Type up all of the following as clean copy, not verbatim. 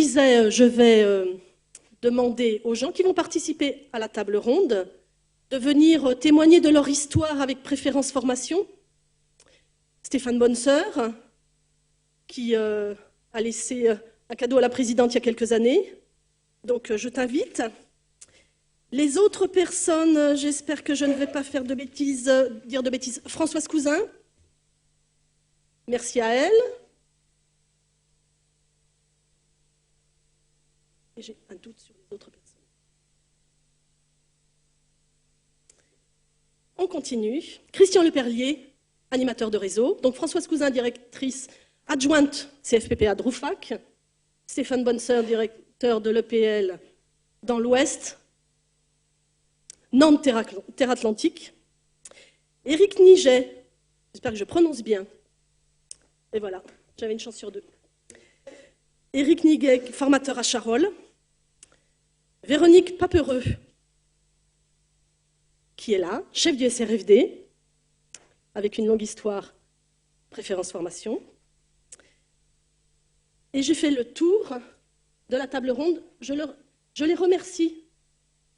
Je vais demander aux gens qui vont participer à la table ronde de venir témoigner de leur histoire avec préférence formation. Stéphane Bonsoeur, qui a laissé un cadeau à la présidente il y a quelques années. Donc je t'invite. Les autres personnes, j'espère que je ne vais pas faire de bêtises, dire de bêtises. Françoise Cousin, merci à elle. Et j'ai un doute sur les autres personnes. On continue. Christian Leperlier, animateur de réseau. Donc Françoise Cousin, directrice adjointe CFPPA de Roufac. Stéphane Bonsoeur, directeur de l'EPL dans l'Ouest. Nantes Terre Atlantique. Éric Niget, j'espère que je prononce bien. Et voilà, j'avais une chance sur deux. Éric Niget, formateur à Charolles. Véronique Papereux, qui est là, chef du SRFD, avec une longue histoire, préférence formation. Et j'ai fait le tour de la table ronde. Je les remercie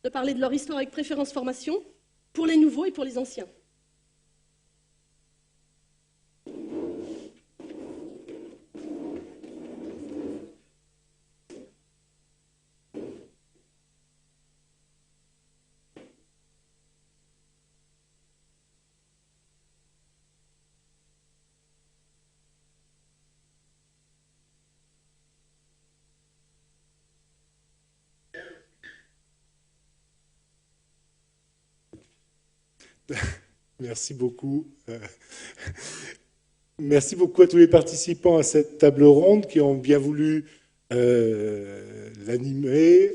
de parler de leur histoire avec préférence formation pour les nouveaux et pour les anciens. Merci beaucoup. Merci beaucoup à tous les participants à cette table ronde qui ont bien voulu l'animer,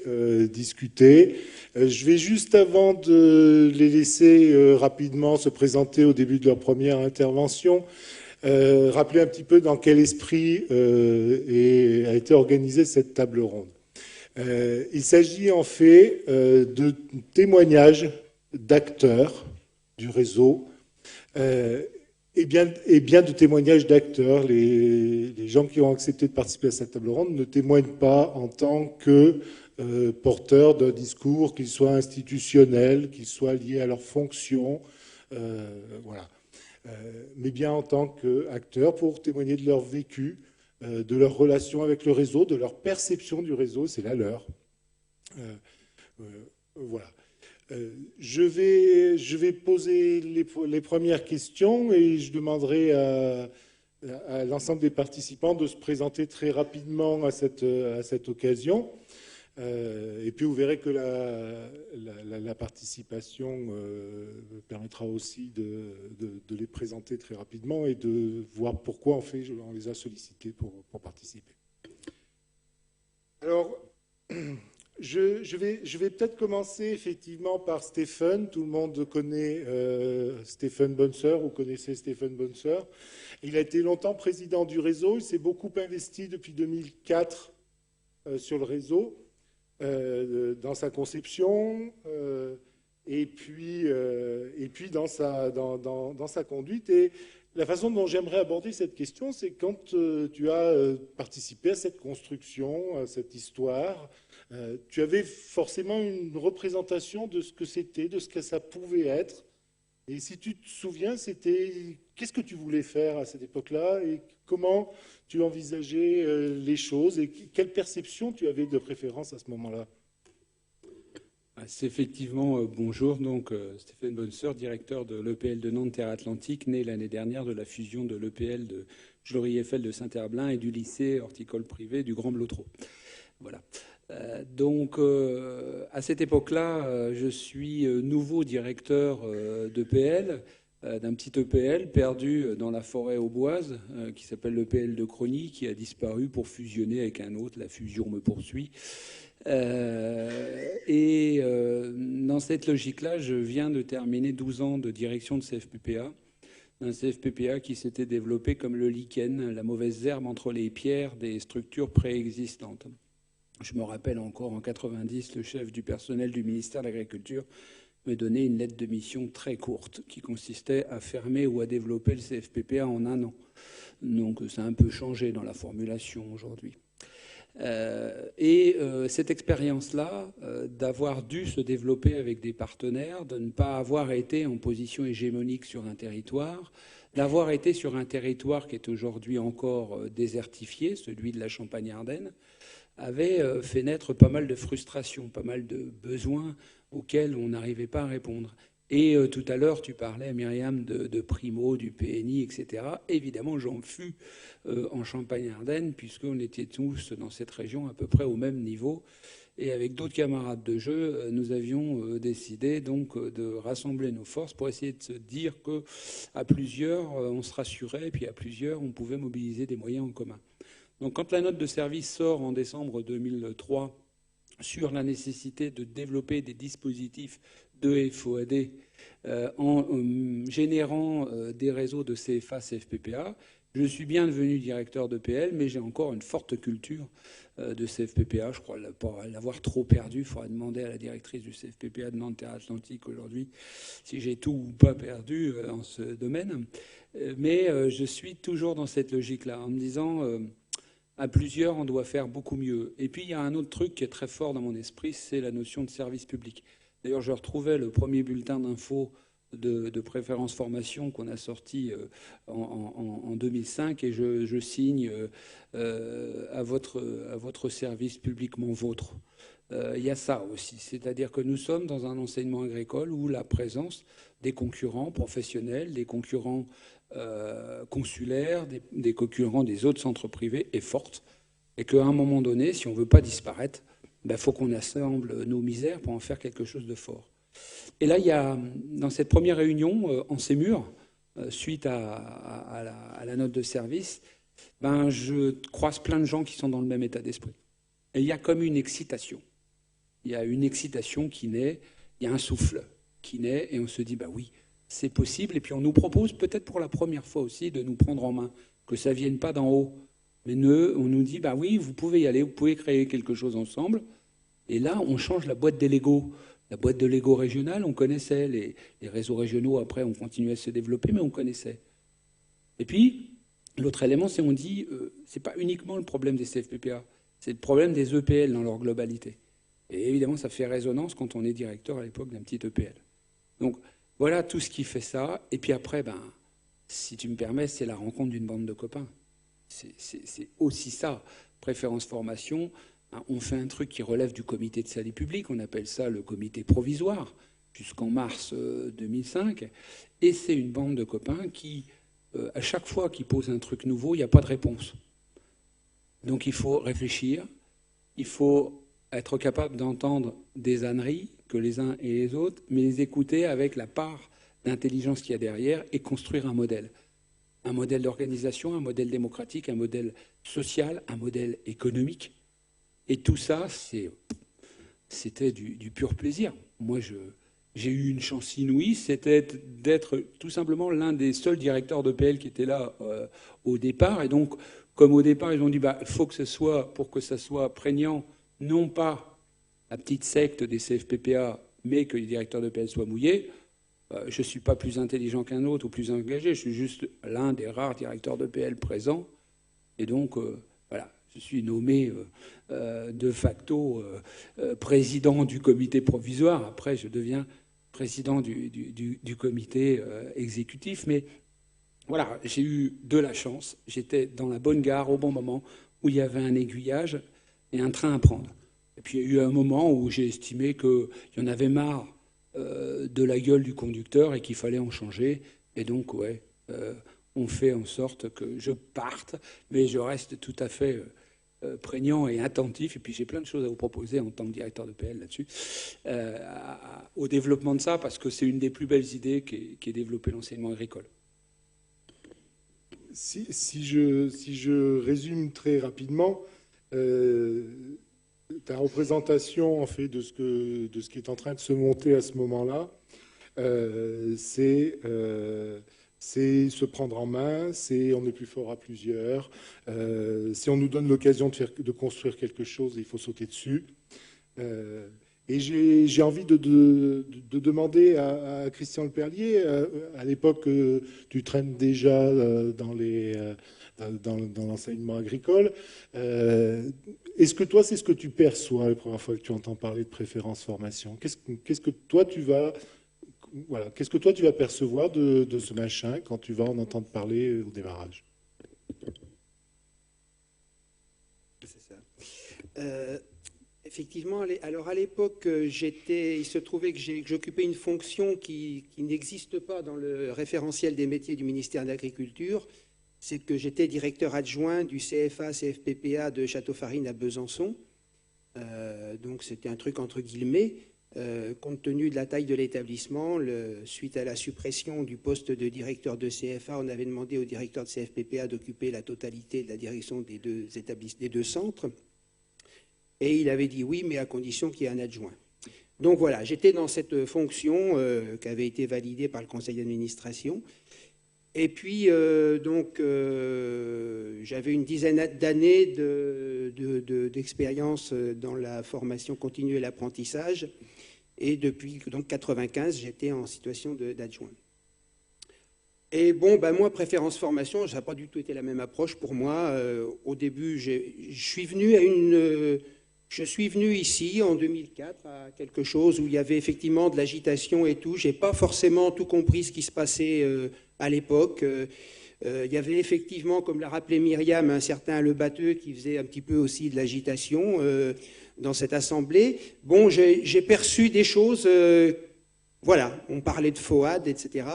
discuter. Je vais juste, avant de les laisser rapidement se présenter au début de leur première intervention, rappeler un petit peu dans quel esprit a été organisée cette table ronde. Il s'agit en fait de témoignages d'acteurs du réseau, et bien de témoignages d'acteurs. Les gens qui ont accepté de participer à cette table ronde ne témoignent pas en tant que porteurs d'un discours, qu'il soit institutionnel, qu'il soit lié à leur fonction, voilà. Mais bien en tant qu'acteurs pour témoigner de leur vécu, de leur relation avec le réseau, de leur perception du réseau, c'est la leur. Voilà. Je vais poser les premières questions et je demanderai à l'ensemble des participants de se présenter très rapidement à cette occasion. Et puis vous verrez que la participation permettra aussi de les présenter très rapidement et de voir pourquoi on les a sollicités pour participer. Alors, je vais peut-être commencer effectivement par Stéphane. Tout le monde connaît Stéphane Bonsoeur, vous connaissez Stéphane Bonsoeur. Il a été longtemps président du réseau, il s'est beaucoup investi depuis 2004 sur le réseau, dans sa conception et puis dans sa conduite. Et la façon dont j'aimerais aborder cette question, c'est quand tu as participé à cette construction, à cette histoire, tu avais forcément une représentation de ce que c'était, de ce que ça pouvait être. Et si tu te souviens, qu'est-ce que tu voulais faire à cette époque-là et comment tu envisageais les choses et quelle perception tu avais de préférence à ce moment-là? C'est effectivement, bonjour, donc Stéphane Bonsoeur, directeur de l'EPL de Nantes Terre Atlantique, né l'année dernière de la fusion de l'EPL de Joly-Eiffel de Saint-Herblain et du lycée horticole privé du Grand Blotreau. Voilà. Donc, à cette époque-là, je suis nouveau directeur d'EPL, d'un petit EPL perdu dans la forêt auboise, qui s'appelle l'EPL de Crony, qui a disparu pour fusionner avec un autre. La fusion me poursuit. Dans cette logique-là, je viens de terminer 12 ans de direction de CFPPA. Un CFPPA qui s'était développé comme le lichen, la mauvaise herbe entre les pierres des structures préexistantes. Je me rappelle encore, en 90, le chef du personnel du ministère de l'Agriculture me donnait une lettre de mission très courte qui consistait à fermer ou à développer le CFPPA en 1 an. Donc ça a un peu changé dans la formulation aujourd'hui. Cette expérience-là, d'avoir dû se développer avec des partenaires, de ne pas avoir été en position hégémonique sur un territoire, d'avoir été sur un territoire qui est aujourd'hui encore désertifié, celui de la Champagne-Ardenne, avait fait naître pas mal de frustrations, pas mal de besoins auxquels on n'arrivait pas à répondre. Et tout à l'heure, tu parlais, Myriam, de Primo, du PNI, etc. Évidemment, j'en fus en Champagne-Ardenne, puisqu'on était tous dans cette région à peu près au même niveau. Et avec d'autres camarades de jeu, nous avions décidé donc de rassembler nos forces pour essayer de se dire qu'à plusieurs, on se rassurait, et puis à plusieurs, on pouvait mobiliser des moyens en commun. Donc quand la note de service sort en décembre 2003 sur la nécessité de développer des dispositifs de FOAD en générant des réseaux de CFA, CFPPA, je suis bien devenu directeur d'EPL, mais j'ai encore une forte culture de CFPPA. Je crois l'avoir trop perdu. Il faudra demander à la directrice du CFPPA de Nanterre-Atlantique aujourd'hui si j'ai tout ou pas perdu en ce domaine. Mais je suis toujours dans cette logique-là, en me disant à plusieurs, on doit faire beaucoup mieux. Et puis il y a un autre truc qui est très fort dans mon esprit, c'est la notion de service public. D'ailleurs, je retrouvais le premier bulletin d'info de préférence formation qu'on a sorti en 2005 et je signe à votre service publiquement vôtre. Il y a ça aussi, c'est-à-dire que nous sommes dans un enseignement agricole où la présence des concurrents professionnels, des concurrents consulaires, des concurrents des autres centres privés est forte et qu'à un moment donné, si on ne veut pas disparaître, faut qu'on assemble nos misères pour en faire quelque chose de fort. Et là, il y a, dans cette première réunion, en Sémur, suite à la note de service, je croise plein de gens qui sont dans le même état d'esprit. Et il y a comme une excitation. Il y a une excitation qui naît, il y a un souffle qui naît, et on se dit, oui, c'est possible. Et puis on nous propose, peut-être pour la première fois aussi, de nous prendre en main, que ça ne vienne pas d'en haut. Mais on nous dit, oui, vous pouvez y aller, vous pouvez créer quelque chose ensemble. Et là, on change la boîte des Lego. La boîte de Lego régionale, on connaissait. Les réseaux régionaux, après, ont continué à se développer, mais on connaissait. Et puis, l'autre élément, c'est on dit, c'est pas uniquement le problème des CFPPA, c'est le problème des EPL dans leur globalité. Et évidemment, ça fait résonance quand on est directeur à l'époque d'un petit EPL. Donc, voilà tout ce qui fait ça. Et puis après, si tu me permets, c'est la rencontre d'une bande de copains. C'est aussi ça, préférence formation. On fait un truc qui relève du comité de salut public, on appelle ça le comité provisoire, jusqu'en mars 2005. Et c'est une bande de copains qui, à chaque fois qu'ils posent un truc nouveau, il n'y a pas de réponse. Donc il faut réfléchir, il faut être capable d'entendre des âneries que les uns et les autres, mais les écouter avec la part d'intelligence qu'il y a derrière et construire un modèle. Un modèle d'organisation, un modèle démocratique, un modèle social, un modèle économique. Et tout ça, c'était du pur plaisir. Moi, j'ai eu une chance inouïe, c'était d'être tout simplement l'un des seuls directeurs d'EPL qui était là au départ. Et donc, comme au départ, ils ont dit, il faut que ce soit, pour que ça soit prégnant, non pas la petite secte des CFPPA, mais que les directeurs d'EPL soient mouillés. Je ne suis pas plus intelligent qu'un autre ou plus engagé, je suis juste l'un des rares directeurs d'EPL présents. Et donc, voilà. Je suis nommé de facto président du comité provisoire. Après, je deviens président du comité exécutif. Mais voilà, j'ai eu de la chance. J'étais dans la bonne gare au bon moment où il y avait un aiguillage et un train à prendre. Et puis il y a eu un moment où j'ai estimé qu'il y en avait marre de la gueule du conducteur et qu'il fallait en changer. Et donc, on fait en sorte que je parte, mais je reste tout à fait prégnant et attentif, et puis j'ai plein de choses à vous proposer en tant que directeur de PL là-dessus, au développement de ça, parce que c'est une des plus belles idées qui est développé l'enseignement agricole. Si je résume très rapidement, ta représentation en fait de ce qui est en train de se monter à ce moment-là, c'est se prendre en main, c'est on est plus fort à plusieurs, si on nous donne l'occasion de construire quelque chose, il faut sauter dessus. Et j'ai envie de demander à Christian Leperlier, à l'époque tu traînes déjà dans l'enseignement agricole, Est-ce que toi, c'est ce que tu perçois la première fois que tu entends parler de préférence formation? Qu'est-ce que toi, tu vas... Voilà. Qu'est-ce que toi, tu vas percevoir de ce machin quand tu vas en entendre parler au démarrage? C'est ça. Effectivement, alors à l'époque, il se trouvait que j'occupais une fonction qui n'existe pas dans le référentiel des métiers du ministère de l'Agriculture. C'est que j'étais directeur adjoint du CFA-CFPPA de Château-Farine à Besançon. Donc c'était un truc entre guillemets. Compte tenu de la taille de l'établissement, suite à la suppression du poste de directeur de CFA, on avait demandé au directeur de CFPPA d'occuper la totalité de la direction des deux centres. Et il avait dit oui, mais à condition qu'il y ait un adjoint. Donc voilà, j'étais dans cette fonction qui avait été validée par le conseil d'administration. Et puis, j'avais une dizaine d'années d'expérience dans la formation continue et l'apprentissage. Et depuis 1995, j'étais en situation d'adjoint. Et bon, moi, préférence formation, ça n'a pas du tout été la même approche pour moi. Au début, je suis venu ici en 2004 à quelque chose où il y avait effectivement de l'agitation et tout. Je n'ai pas forcément tout compris ce qui se passait à l'époque. Il y avait effectivement, comme l'a rappelé Myriam, un certain Le Batteux qui faisait un petit peu aussi de l'agitation dans cette assemblée. Bon, j'ai perçu des choses, voilà, on parlait de FOAD, etc.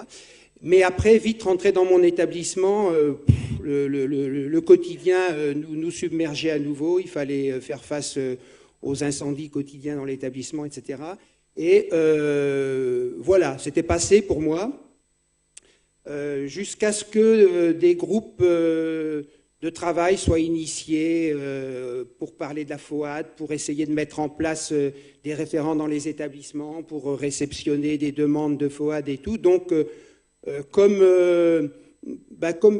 Mais après, vite rentré dans mon établissement, le quotidien nous submergeait à nouveau. Il fallait faire face aux incendies quotidiens dans l'établissement, etc. Et voilà, c'était passé pour moi. Jusqu'à ce que des groupes de travail soient initiés pour parler de la FOAD, pour essayer de mettre en place des référents dans les établissements, pour réceptionner des demandes de FOAD et tout. Donc, comme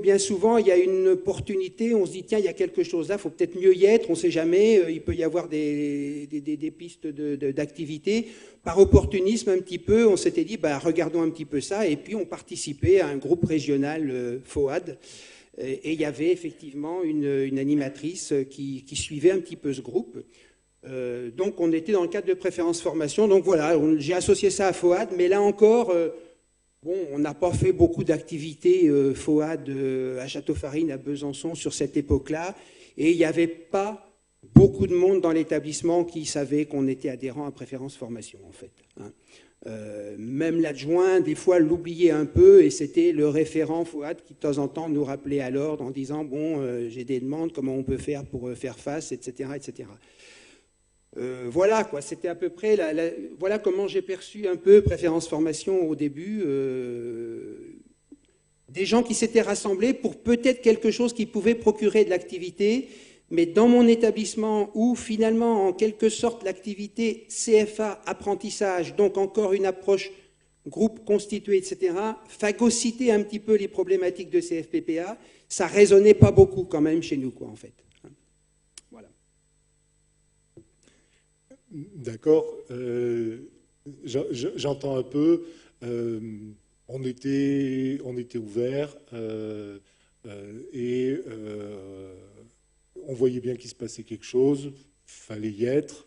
bien souvent, il y a une opportunité, on se dit, tiens, il y a quelque chose là, il faut peut-être mieux y être, on ne sait jamais, il peut y avoir des pistes d'activité. Par opportunisme un petit peu, on s'était dit, regardons un petit peu ça, et puis on participait à un groupe régional FOAD, et il y avait effectivement une animatrice qui suivait un petit peu ce groupe. Donc on était dans le cadre de préférence formation, donc voilà, j'ai associé ça à FOAD, mais là encore... Bon, on n'a pas fait beaucoup d'activités FOAD à Château-Farine, à Besançon sur cette époque-là, et il n'y avait pas beaucoup de monde dans l'établissement qui savait qu'on était adhérent à préférence formation, en fait. Même l'adjoint, des fois, l'oubliait un peu, et c'était le référent FOAD qui, de temps en temps, nous rappelait à l'ordre en disant « Bon, j'ai des demandes, comment on peut faire pour faire face, etc. etc. » Voilà, quoi, c'était à peu près, voilà comment j'ai perçu un peu préférence formation au début. Des gens qui s'étaient rassemblés pour peut-être quelque chose qui pouvait procurer de l'activité, mais dans mon établissement où finalement, en quelque sorte, l'activité CFA, apprentissage, donc encore une approche groupe constitué, etc., phagocytait un petit peu les problématiques de CFPPA, ça résonnait pas beaucoup quand même chez nous, quoi, en fait. D'accord. J'entends un peu. On était ouvert et on voyait bien qu'il se passait quelque chose. Fallait y être.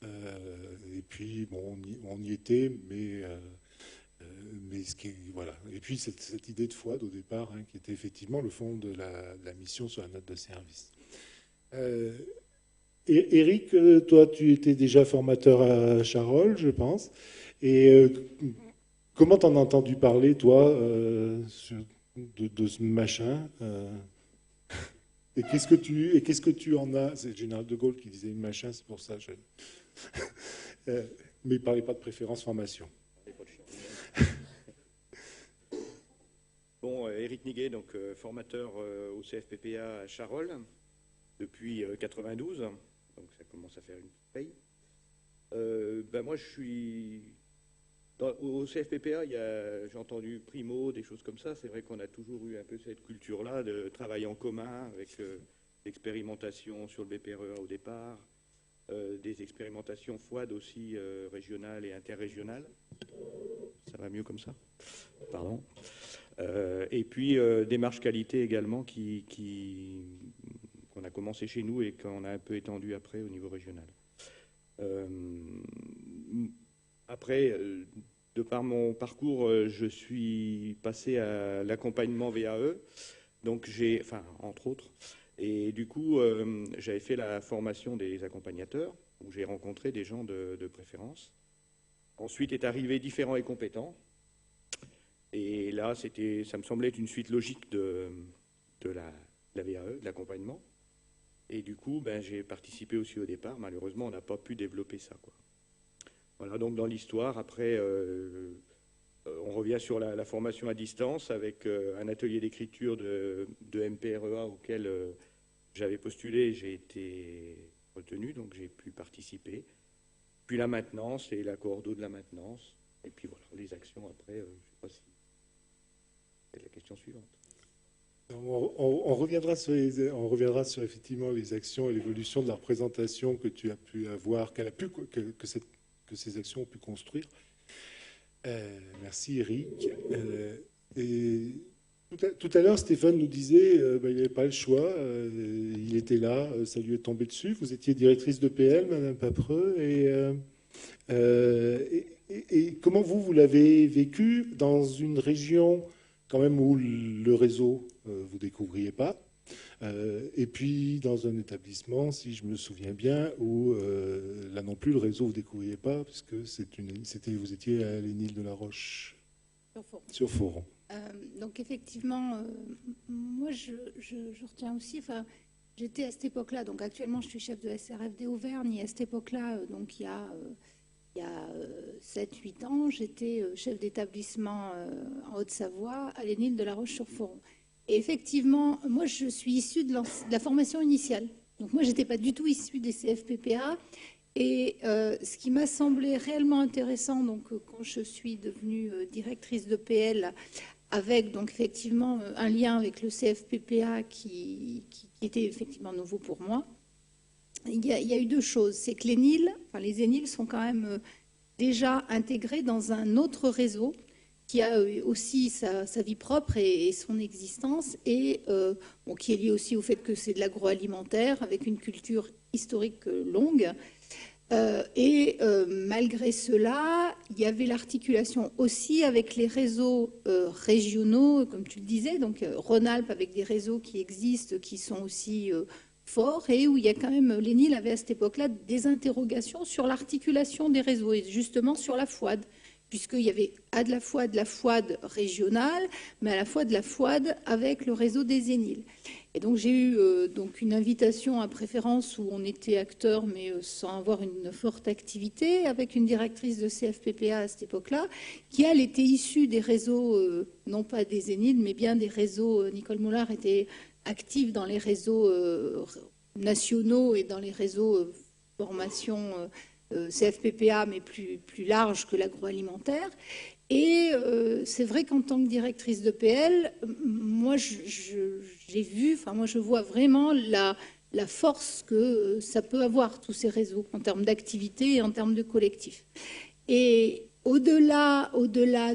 Et puis bon, on y était, mais voilà. Et puis cette idée de FOAD au départ, qui était effectivement le fond de la mission sur la note de service. Et Eric, toi, tu étais déjà formateur à Charolles, je pense. Et comment t'en as entendu parler, toi, de ce machin et qu'est-ce que tu en as? C'est le général de Gaulle qui disait machin, c'est pour ça. Mais il ne parlait pas de préférence formation. Bon, Éric Niguet, donc formateur au CFPPA à Charolles depuis 92. Donc ça commence à faire une paye. Moi, je suis... au CFPPA, j'ai entendu Primo, des choses comme ça. C'est vrai qu'on a toujours eu un peu cette culture-là de travail en commun avec l'expérimentation sur le BPRE au départ, des expérimentations FOAD aussi régionales et interrégionales. Ça va mieux comme ça? Pardon. Et puis démarche qualité également qu'on qu'on a commencé chez nous et qu'on a un peu étendu après au niveau régional. Après, de par mon parcours, je suis passé à l'accompagnement VAE, donc entre autres, et du coup, j'avais fait la formation des accompagnateurs, où j'ai rencontré des gens de préférence. Ensuite est arrivé différents et compétents, et là, ça me semblait être une suite logique de la VAE, de l'accompagnement. Et du coup, j'ai participé aussi au départ. Malheureusement, on n'a pas pu développer ça, quoi. Voilà, donc dans l'histoire, après, on revient sur la formation à distance avec un atelier d'écriture de MPREA auquel j'avais postulé et j'ai été retenu, donc j'ai pu participer. Puis la maintenance et la coordo de la maintenance. Et puis voilà, les actions après, je ne sais pas si c'est la question suivante. On reviendra sur effectivement les actions et l'évolution de la représentation que tu as pu avoir, que ces actions ont pu construire. Merci Eric. Et tout à l'heure, Stéphane nous disait il n'avait pas le choix, il était là, ça lui est tombé dessus. Vous étiez directrice de PL, Madame Papreux, et comment vous l'avez vécu dans une région quand même où le réseau, vous ne découvriez pas, et puis dans un établissement, si je me souviens bien, où là non plus le réseau vous ne découvriez pas, puisque vous étiez à l'Énil de la Roche sur Foron. Donc effectivement, moi je retiens aussi, j'étais à cette époque-là, donc actuellement je suis chef de SRFD Auvergne, et à cette époque-là, donc il y a 7-8 ans, j'étais chef d'établissement en Haute-Savoie à l'Énil de la Roche-sur-Foron. Et effectivement, moi je suis issue de la formation initiale. Donc moi je n'étais pas du tout issue des CFPPA. Et ce qui m'a semblé réellement intéressant, donc quand je suis devenue directrice de PL, avec donc effectivement un lien avec le CFPPA qui était effectivement nouveau pour moi, il y a eu deux choses. C'est que les Énils sont quand même déjà intégrés dans un autre réseau qui a aussi sa vie propre et son existence, et qui est lié aussi au fait que c'est de l'agroalimentaire avec une culture historique longue. Malgré cela, il y avait l'articulation aussi avec les réseaux régionaux, comme tu le disais, donc Rhône-Alpes avec des réseaux qui existent, qui sont aussi forts, et où il y a quand même, l'Énil avait à cette époque-là des interrogations sur l'articulation des réseaux, et justement sur la FOAD, puisqu'il y avait à la fois de la FOAD régionale, mais à la fois de la FOAD avec le réseau des Énils. Et donc j'ai eu donc une invitation à préférence où on était acteur, mais sans avoir une forte activité, avec une directrice de CFPPA à cette époque-là, qui elle était issue des réseaux, non pas des Énils, mais bien des réseaux. Nicole Mollard était active dans les réseaux nationaux et dans les réseaux formation CFPPA, mais plus large que l'agroalimentaire. Et c'est vrai qu'en tant que directrice de PL, moi, j'ai vu, moi, je vois vraiment la force que ça peut avoir, tous ces réseaux, en termes d'activité et en termes de collectif. Et au-delà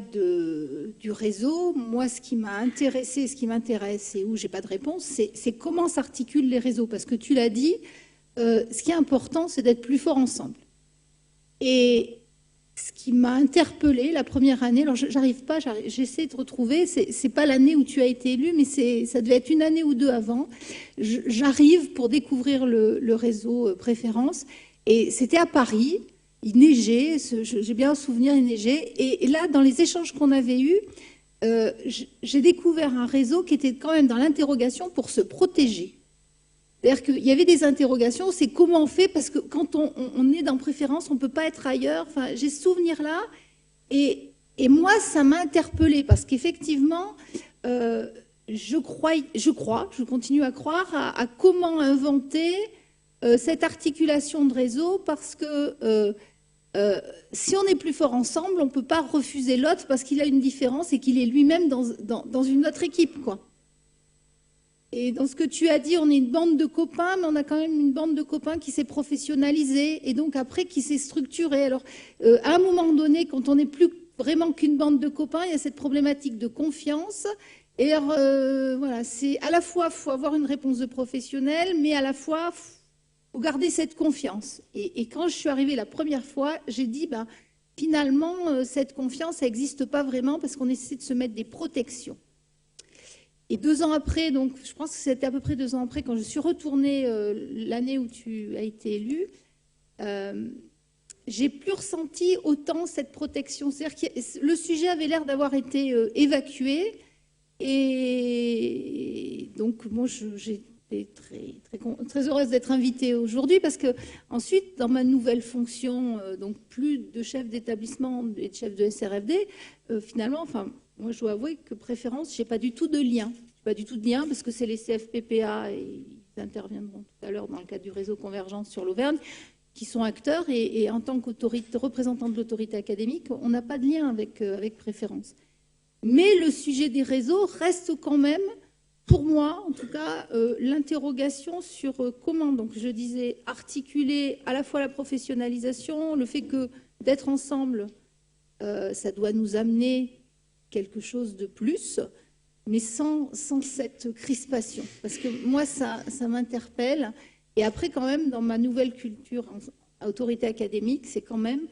du réseau, moi, ce qui m'a intéressé, ce qui m'intéresse et où j'ai pas de réponse, c'est comment s'articulent les réseaux. Parce que tu l'as dit, ce qui est important, c'est d'être plus fort ensemble. Et ce qui m'a interpellée la première année, alors j'arrive pas, j'essaie de retrouver, c'est pas l'année où tu as été élue, mais ça devait être une année ou deux avant. J'arrive pour découvrir le réseau Préférence, et c'était à Paris, il neigeait, j'ai bien un souvenir, il neigeait, et là, dans les échanges qu'on avait eus, j'ai découvert un réseau qui était quand même dans l'interrogation pour se protéger. C'est-à-dire qu'il y avait des interrogations, c'est comment on fait, parce que quand on est dans Préférence, on ne peut pas être ailleurs. Enfin, j'ai ce souvenir-là, et moi, ça m'a interpellée, parce qu'effectivement, je continue à croire à comment inventer cette articulation de réseau, parce que si on est plus fort ensemble, on ne peut pas refuser l'autre parce qu'il a une différence et qu'il est lui-même dans une autre équipe, quoi. Et dans ce que tu as dit, on est une bande de copains, mais on a quand même une bande de copains qui s'est professionnalisée et donc après qui s'est structurée. Alors, à un moment donné, quand on n'est plus vraiment qu'une bande de copains, il y a cette problématique de confiance Et alors, voilà, c'est à la fois, faut avoir une réponse de professionnel, mais à la fois, faut garder cette confiance. Et quand je suis arrivée la première fois, j'ai dit, ben, finalement, cette confiance, ça n'existe pas vraiment parce qu'on essaie de se mettre des protections. Et 2 ans après, donc je pense que c'était à peu près 2 ans après, quand je suis retournée l'année où tu as été élue, j'ai plus ressenti autant cette protection. C'est-à-dire que le sujet avait l'air d'avoir été évacué. Et donc, moi, j'étais très heureuse d'être invitée aujourd'hui parce que ensuite, dans ma nouvelle fonction, donc plus de chef d'établissement et de chef de SRFD, finalement, enfin, moi, je dois avouer que préférence, j'ai pas du tout de lien. Pas du tout de lien parce que c'est les CFPPA et ils interviendront tout à l'heure dans le cadre du réseau Convergence sur l'Auvergne qui sont acteurs et en tant représentant de l'autorité académique, on n'a pas de lien avec préférence. Mais le sujet des réseaux reste quand même, pour moi en tout cas, l'interrogation sur comment, donc je disais, articuler à la fois la professionnalisation, le fait que d'être ensemble, ça doit nous amener quelque chose de plus, mais sans cette crispation. Parce que moi, ça m'interpelle. Et après, quand même, dans ma nouvelle culture en autorité académique, c'est quand même,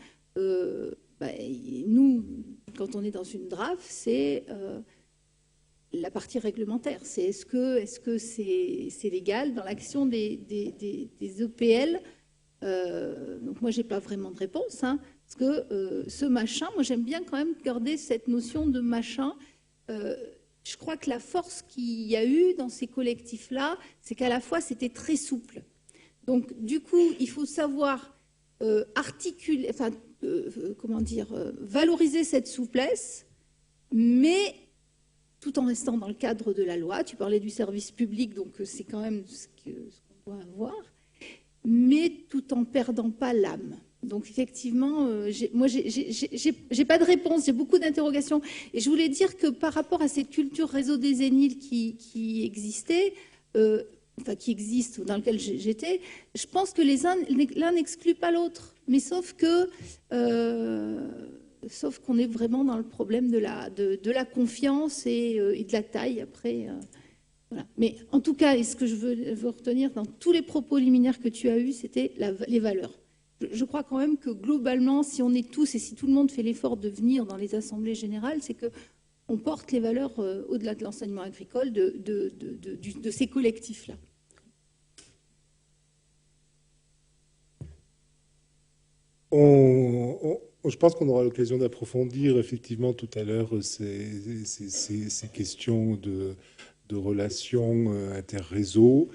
nous, quand on est dans une DRAF, c'est la partie réglementaire. C'est est-ce que c'est légal dans l'action des EPL. Donc moi, j'ai pas vraiment de réponse, hein, parce que ce machin, moi, j'aime bien quand même garder cette notion de machin. Je crois que la force qu'il y a eu dans ces collectifs-là, c'est qu'à la fois, c'était très souple. Donc, du coup, il faut savoir articuler, enfin, valoriser cette souplesse, mais tout en restant dans le cadre de la loi. Tu parlais du service public, donc c'est quand même ce qu'on doit avoir, mais tout en perdant pas l'âme. Donc effectivement, moi, j'ai pas de réponse, j'ai beaucoup d'interrogations. Et je voulais dire que par rapport à cette culture réseau des Zéniths qui existait, enfin qui existe, dans lequel j'étais, je pense que l'un n'exclut pas l'autre. Mais sauf qu'on est vraiment dans le problème de la confiance et de la taille après. Voilà. Mais en tout cas, et ce que je veux retenir dans tous les propos liminaires que tu as eus, c'était les valeurs. Je crois quand même que globalement, si on est tous et si tout le monde fait l'effort de venir dans les assemblées générales, c'est qu'on porte les valeurs au-delà de l'enseignement agricole de ces collectifs-là. Je pense qu'on aura l'occasion d'approfondir effectivement tout à l'heure ces questions de relations interréseaux.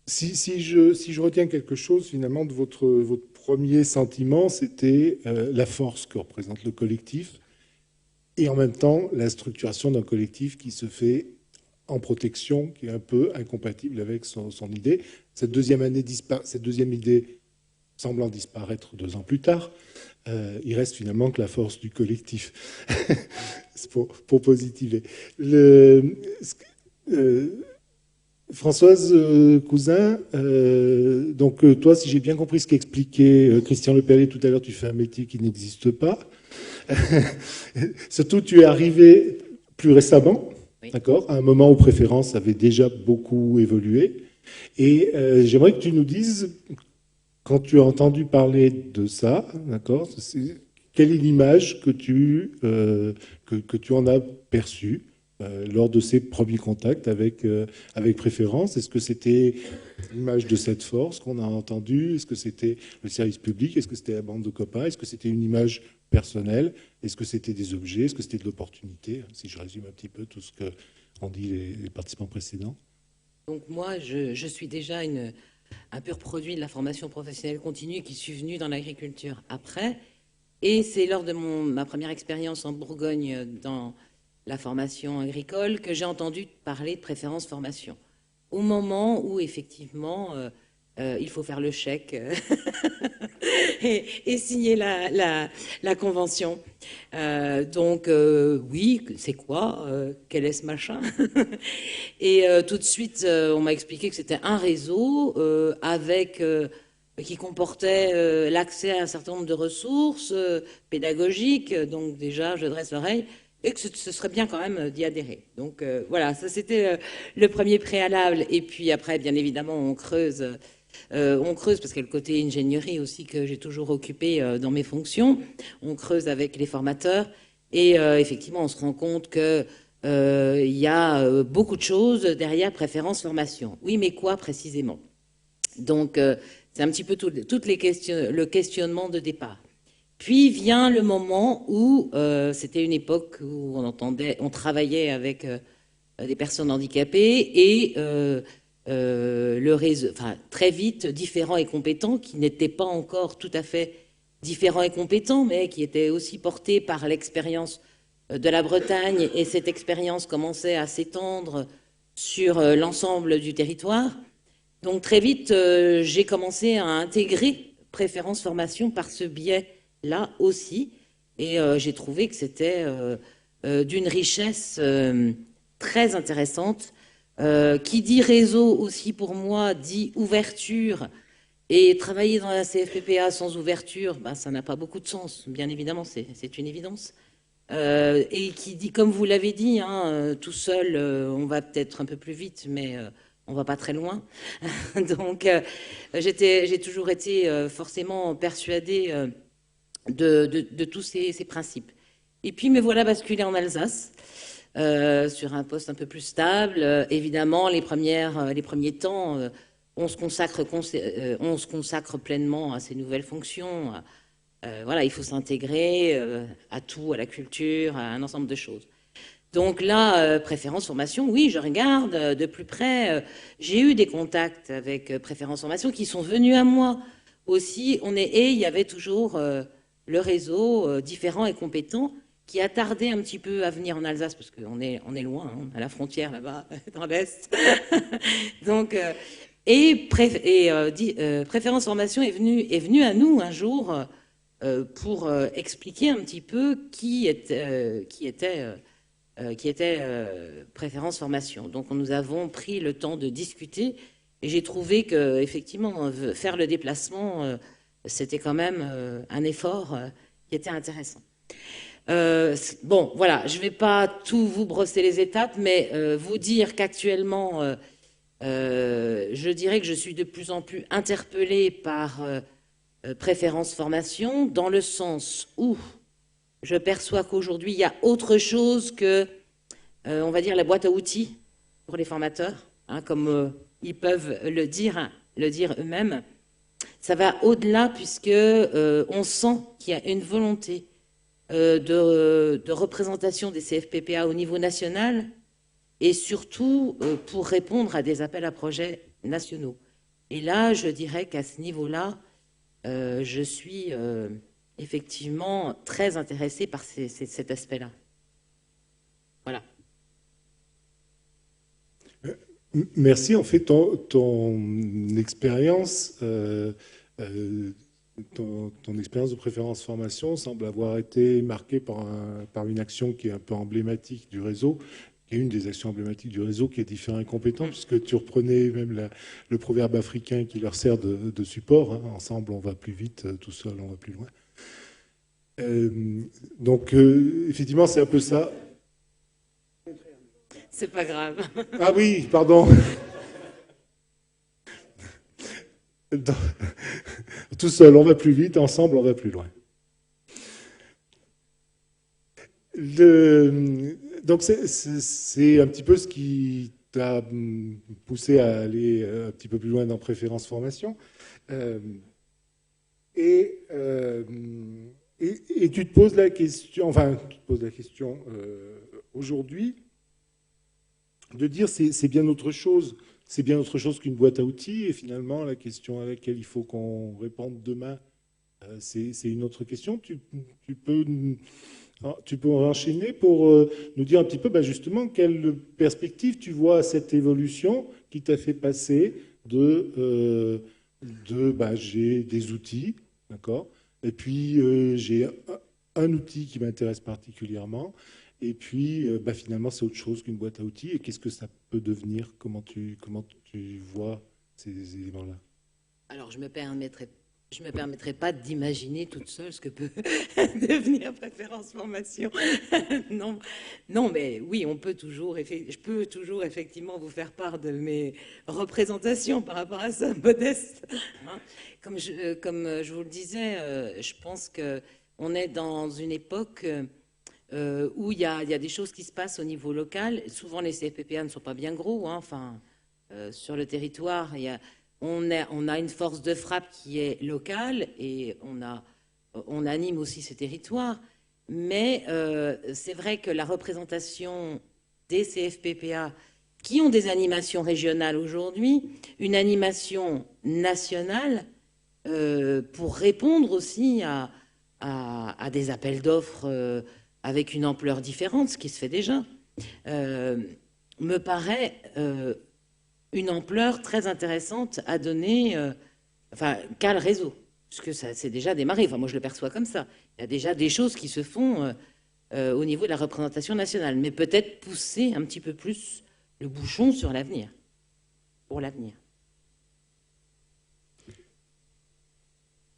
Si je retiens quelque chose finalement de votre premier sentiment, c'était la force que représente le collectif et en même temps la structuration d'un collectif qui se fait en protection, qui est un peu incompatible avec son idée. Cette deuxième idée semblant disparaître 2 ans plus tard, il reste finalement que la force du collectif, pour positiver. Françoise Cousin, donc toi, si j'ai bien compris ce qu'expliquait Christian Lepelley tout à l'heure, tu fais un métier qui n'existe pas. Surtout, tu es arrivé plus récemment, oui. D'accord, à un moment où Préférence avait déjà beaucoup évolué. Et j'aimerais que tu nous dises, quand tu as entendu parler de ça, d'accord, quelle est l'image que tu en as perçue lors de ces premiers contacts avec Préférence? Est-ce que c'était l'image de cette force qu'on a entendue? Est-ce que c'était le service public? Est-ce que c'était la bande de copains? Est-ce que c'était une image personnelle? Est-ce que c'était des objets? Est-ce que c'était de l'opportunité? Si je résume un petit peu tout ce qu'ont dit les participants précédents. Donc moi, je suis déjà un pur produit de la formation professionnelle continue qui suis venue dans l'agriculture après. Et c'est lors de ma première expérience en Bourgogne dans la formation agricole que j'ai entendu parler de préférence formation. Au moment où, effectivement, il faut faire le chèque et signer la convention. Donc, oui, c'est quoi? Quel est ce machin? Et tout de suite, on m'a expliqué que c'était un réseau qui comportait l'accès à un certain nombre de ressources pédagogiques. Donc déjà, je dresse l'oreille. et que ce serait bien quand même d'y adhérer. Donc voilà, ça c'était le premier préalable. Et puis après, bien évidemment, on creuse parce qu'il y a le côté ingénierie aussi que j'ai toujours occupé dans mes fonctions. On creuse avec les formateurs et effectivement, on se rend compte que il y a beaucoup de choses derrière préférence formation. Oui, mais quoi précisément? Donc c'est un petit peu le questionnement de départ. Puis vient le moment où c'était une époque où on travaillait avec des personnes handicapées et le réseau, enfin très vite différents et compétents, qui n'étaient pas encore tout à fait différents et compétents, mais qui étaient aussi portés par l'expérience de la Bretagne, et cette expérience commençait à s'étendre sur l'ensemble du territoire. Donc très vite, j'ai commencé à intégrer préférence formation par ce biais-là aussi, et j'ai trouvé que c'était d'une richesse très intéressante. Qui dit réseau aussi pour moi dit ouverture, et travailler dans la CFPPA sans ouverture, ben, ça n'a pas beaucoup de sens, bien évidemment, c'est une évidence. Et qui dit, comme vous l'avez dit, hein, tout seul, on va peut-être un peu plus vite, mais on va pas très loin. Donc, j'ai toujours été forcément persuadée de tous ces principes. Et puis, me voilà basculée en Alsace, sur un poste un peu plus stable. Évidemment, les premiers temps, on se consacre pleinement à ces nouvelles fonctions. Voilà, il faut s'intégrer à tout, à la culture, à un ensemble de choses. Donc là, préférence formation, oui, je regarde de plus près. J'ai eu des contacts avec préférence formation qui sont venus à moi aussi. Et il y avait toujours le réseau différent et compétent qui a tardé un petit peu à venir en Alsace, parce qu'on est loin, hein, à la frontière là-bas, dans l'Est. Donc, préférence formation est venue à nous un jour pour expliquer un petit peu qui était préférence formation. Donc nous avons pris le temps de discuter et j'ai trouvé que effectivement faire le déplacement c'était quand même un effort qui était intéressant. Bon, voilà, je ne vais pas tout vous brosser les étapes, mais vous dire qu'actuellement, je dirais que je suis de plus en plus interpellée par préférence formation, dans le sens où je perçois qu'aujourd'hui, il y a autre chose que, on va dire, la boîte à outils pour les formateurs, hein, comme ils peuvent le dire eux-mêmes. Ça va au-delà puisque on sent qu'il y a une volonté de représentation des CFPPA au niveau national et surtout pour répondre à des appels à projets nationaux. Et là, je dirais qu'à ce niveau-là, je suis effectivement très intéressée par cet aspect-là. Voilà. Merci. En fait, ton expérience, ton expérience de préférence formation semble avoir été marquée par une action qui est un peu emblématique du réseau, qui est une des actions emblématiques du réseau, qui est différent et compétent, puisque tu reprenais même le proverbe africain qui leur sert de support. Hein, ensemble, on va plus vite, tout seul, on va plus loin. Donc, effectivement, c'est un peu ça. C'est pas grave. Ah oui, pardon. Tout seul, on va plus vite, ensemble, on va plus loin. Donc, c'est un petit peu ce qui t'a poussé à aller un petit peu plus loin dans préférence formation. Et tu te poses la question, aujourd'hui, de dire c'est bien autre chose. C'est bien autre chose qu'une boîte à outils. Et finalement, la question à laquelle il faut qu'on réponde demain, c'est une autre question. Tu peux enchaîner pour nous dire un petit peu, justement, quelle perspective tu vois à cette évolution qui t'a fait passer j'ai des outils, d'accord, et puis j'ai un outil qui m'intéresse particulièrement. Et puis, finalement, c'est autre chose qu'une boîte à outils. Et qu'est-ce que ça peut devenir? Comment tu vois ces éléments-là? Alors, je me permettrai Je ne me permettrai pas d'imaginer toute seule ce que peut devenir préférence formation. Non, non, mais oui, je peux toujours effectivement vous faire part de mes représentations par rapport à ça, modeste. Comme je vous le disais, je pense qu'on est dans une époque où il y a des choses qui se passent au niveau local. Souvent, les CFPPA ne sont pas bien gros. Hein, enfin, sur le territoire, on a une force de frappe qui est locale et on anime aussi ces territoires. Mais c'est vrai que la représentation des CFPPA qui ont des animations régionales aujourd'hui, une animation nationale pour répondre aussi à des appels d'offres avec une ampleur différente, ce qui se fait déjà, me paraît une ampleur très intéressante à donner, qu'a le réseau, puisque ça c'est déjà démarré. Enfin, moi, je le perçois comme ça. Il y a déjà des choses qui se font au niveau de la représentation nationale, mais peut-être pousser un petit peu plus le bouchon sur l'avenir, pour l'avenir.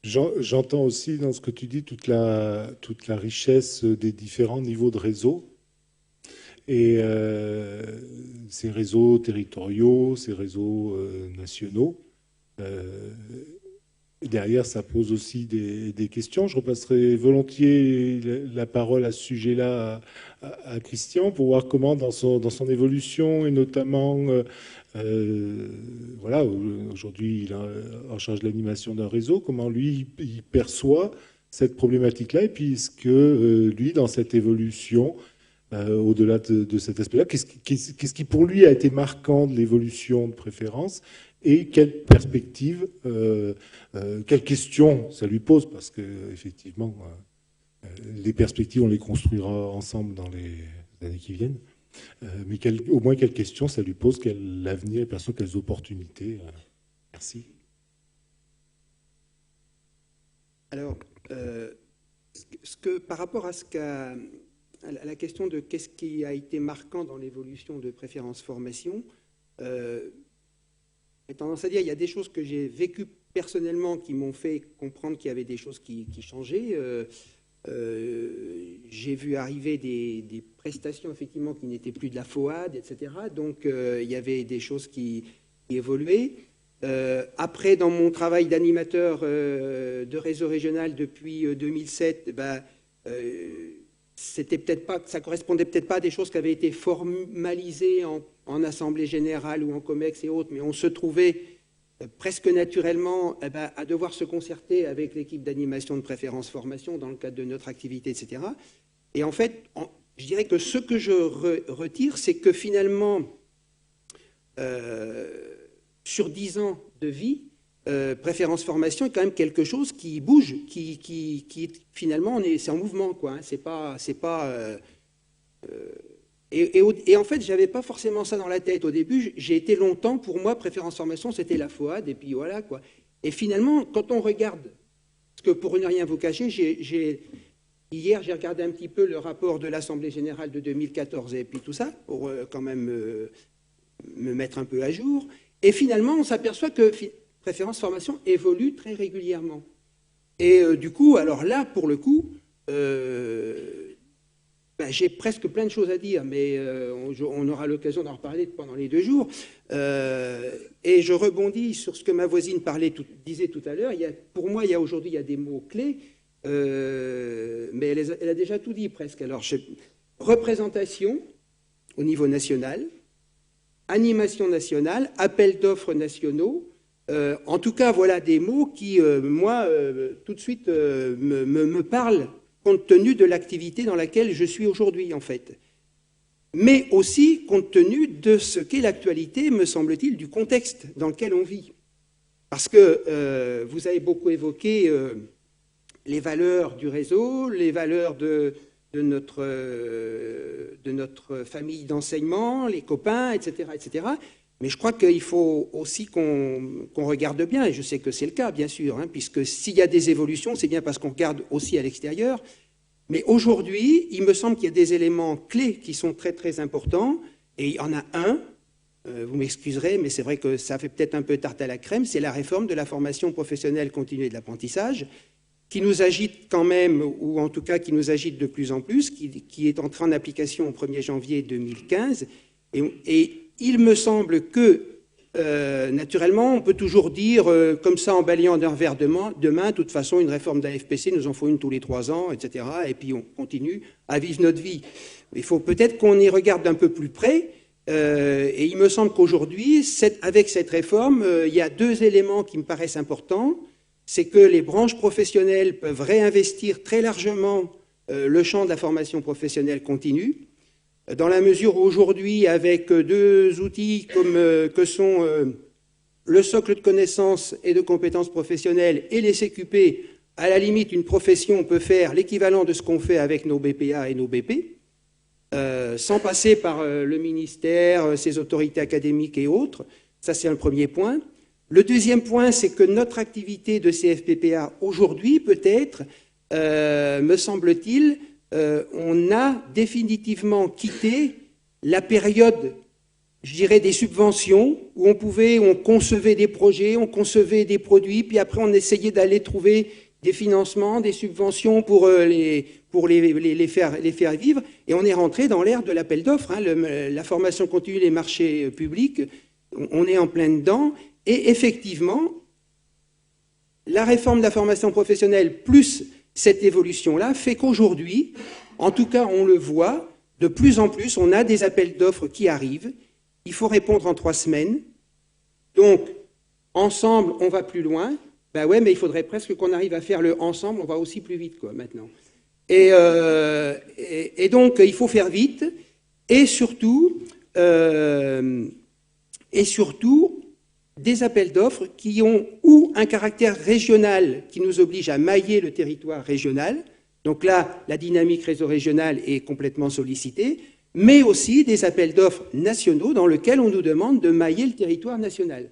J'entends aussi dans ce que tu dis toute la richesse des différents niveaux de réseau. Et ces réseaux territoriaux, ces réseaux nationaux, derrière, ça pose aussi des questions. Je repasserai volontiers la parole à ce sujet-là à Christian pour voir comment, dans son évolution, et notamment, voilà, aujourd'hui, il est en charge de l'animation d'un réseau, comment lui, il perçoit cette problématique-là, et puis est-ce que lui, dans cette évolution, au-delà de cet aspect-là, qu'est-ce qui pour lui a été marquant de l'évolution de préférence et quelle perspective, quelles questions ça lui pose, parce qu'effectivement, les perspectives, on les construira ensemble dans les années qui viennent, mais au moins quelles questions ça lui pose, quel avenir, et perso, quelles opportunités. Merci. Alors, par rapport à la question de qu'est-ce qui a été marquant dans l'évolution de préférence formation, j'ai tendance à dire il y a des choses que j'ai vécues personnellement qui m'ont fait comprendre qu'il y avait des choses qui changeaient. J'ai vu arriver des prestations effectivement qui n'étaient plus de la FOAD, etc. Donc il y avait des choses qui évoluaient. Après, dans mon travail d'animateur de réseau régional depuis 2007, ça correspondait peut-être pas à des choses qui avaient été formalisées en assemblée générale ou en COMEX et autres, mais on se trouvait presque naturellement à devoir se concerter avec l'équipe d'animation de préférence formation dans le cadre de notre activité, etc. Et en fait, je dirais que ce que je retire, c'est que finalement, sur 10 ans de vie, préférence formation est quand même quelque chose qui bouge, qui finalement c'est en mouvement, quoi. Hein, et en fait, j'avais pas forcément ça dans la tête au début. J'ai été longtemps, pour moi, préférence formation, c'était la FOAD, et puis voilà, quoi. Et finalement, quand on regarde, parce que pour ne rien vous cacher, hier j'ai regardé un petit peu le rapport de l'Assemblée générale de 2014 et puis tout ça pour quand même me mettre un peu à jour. Et finalement, on s'aperçoit que préférence formation évolue très régulièrement. Et du coup, alors là, pour le coup, j'ai presque plein de choses à dire, mais on aura l'occasion d'en reparler pendant les 2 jours. Et je rebondis sur ce que ma voisine disait tout à l'heure. Pour moi, aujourd'hui, il y a des mots-clés, mais elle a déjà tout dit presque. Alors, représentation au niveau national, animation nationale, appel d'offres nationaux. En tout cas, voilà des mots qui, moi, tout de suite, me parlent compte tenu de l'activité dans laquelle je suis aujourd'hui, en fait. Mais aussi compte tenu de ce qu'est l'actualité, me semble-t-il, du contexte dans lequel on vit. Parce que vous avez beaucoup évoqué les valeurs du réseau, les valeurs de notre famille d'enseignement, les copains, etc., etc. Mais je crois qu'il faut aussi qu'on regarde bien, et je sais que c'est le cas, bien sûr, hein, puisque s'il y a des évolutions, c'est bien parce qu'on regarde aussi à l'extérieur. Mais aujourd'hui, il me semble qu'il y a des éléments clés qui sont très, très importants, et il y en a un vous m'excuserez, mais c'est vrai que ça fait peut-être un peu tarte à la crème, c'est la réforme de la formation professionnelle continue et de l'apprentissage, qui nous agite quand même, ou en tout cas qui nous agite de plus en plus, qui est entré en application au 1er janvier 2015. Et il me semble que, naturellement, on peut toujours dire, comme ça, en balayant d'un revers de main, de toute façon, une réforme de la FPC, nous en faut une tous les 3 ans, etc. Et puis on continue à vivre notre vie. Il faut peut-être qu'on y regarde d'un peu plus près. Et il me semble qu'aujourd'hui, avec cette réforme, il y a 2 éléments qui me paraissent importants. C'est que les branches professionnelles peuvent réinvestir très largement le champ de la formation professionnelle continue, dans la mesure où aujourd'hui, avec 2 outils que sont le socle de connaissances et de compétences professionnelles et les CQP, à la limite, une profession peut faire l'équivalent de ce qu'on fait avec nos BPA et nos BP, sans passer par le ministère, ses autorités académiques et autres. Ça, c'est un premier point. Le deuxième point, c'est que notre activité de CFPPA aujourd'hui, peut-être, me semble-t-il, on a définitivement quitté la période, je dirais, des subventions, où on concevait des projets, on concevait des produits, puis après on essayait d'aller trouver des financements, des subventions pour les faire vivre, et on est rentré dans l'ère de l'appel d'offres, hein, la formation continue, les marchés publics, on est en plein dedans. Et effectivement, la réforme de la formation professionnelle plus cette évolution-là fait qu'aujourd'hui, en tout cas on le voit, de plus en plus, on a des appels d'offres qui arrivent. Il faut répondre en 3 semaines. Donc, ensemble, on va plus loin. Ben ouais, mais il faudrait presque qu'on arrive à faire le ensemble, on va aussi plus vite, quoi, maintenant. Et donc, il faut faire vite. Et surtout, des appels d'offres qui ont ou un caractère régional qui nous oblige à mailler le territoire régional, donc là, la dynamique réseau régional est complètement sollicitée, mais aussi des appels d'offres nationaux dans lesquels on nous demande de mailler le territoire national.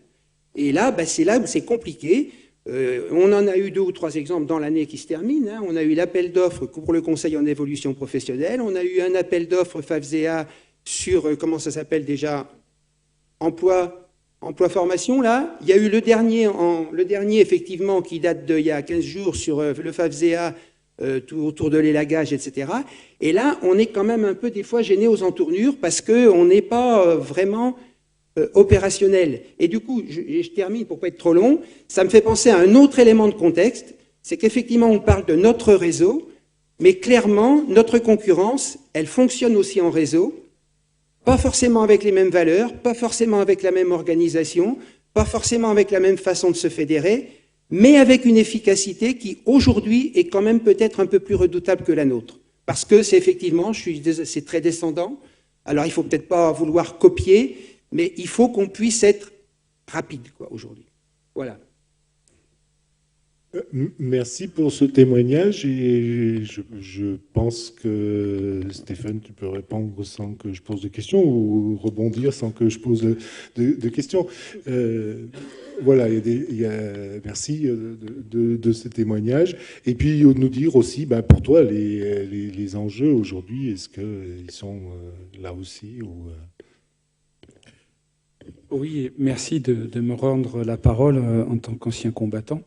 Et là, c'est là où c'est compliqué. On en a eu 2 ou 3 exemples dans l'année qui se termine. Hein. On a eu l'appel d'offres pour le Conseil en évolution professionnelle, on a eu un appel d'offres FAFSEA sur, comment ça s'appelle déjà, emploi-formation, là. Il y a eu le dernier, effectivement, qui date d'il y a 15 jours sur le FAFSEA, autour de l'élagage, etc. Et là, on est quand même un peu, des fois, gêné aux entournures parce qu'on n'est pas vraiment opérationnel. Et du coup, je termine pour ne pas être trop long, ça me fait penser à un autre élément de contexte, c'est qu'effectivement, on parle de notre réseau, mais clairement, notre concurrence, elle fonctionne aussi en réseau, pas forcément avec les mêmes valeurs, pas forcément avec la même organisation, pas forcément avec la même façon de se fédérer, mais avec une efficacité qui, aujourd'hui, est quand même peut-être un peu plus redoutable que la nôtre. Parce que c'est effectivement, c'est très descendant, alors il ne faut peut-être pas vouloir copier, mais il faut qu'on puisse être rapide, quoi, aujourd'hui. Voilà. Merci pour ce témoignage et je pense que Stéphane, tu peux répondre sans que je pose de questions ou rebondir sans que je pose de questions. Voilà, merci de ce témoignage. Et puis nous dire aussi, pour toi, les enjeux aujourd'hui, est-ce qu'ils sont là aussi ou Oui, merci de me rendre la parole en tant qu'ancien combattant.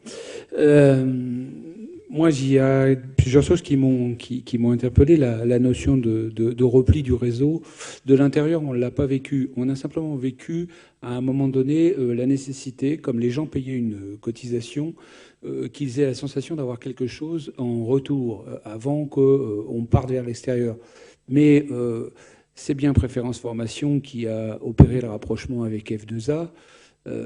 Moi, il y a plusieurs choses qui m'ont interpellé. La notion de repli du réseau. De l'intérieur, on ne l'a pas vécu. On a simplement vécu, à un moment donné, la nécessité, comme les gens payaient une cotisation, qu'ils aient la sensation d'avoir quelque chose en retour, avant qu'on parte vers l'extérieur. Mais c'est bien Préférence Formation qui a opéré le rapprochement avec F2A.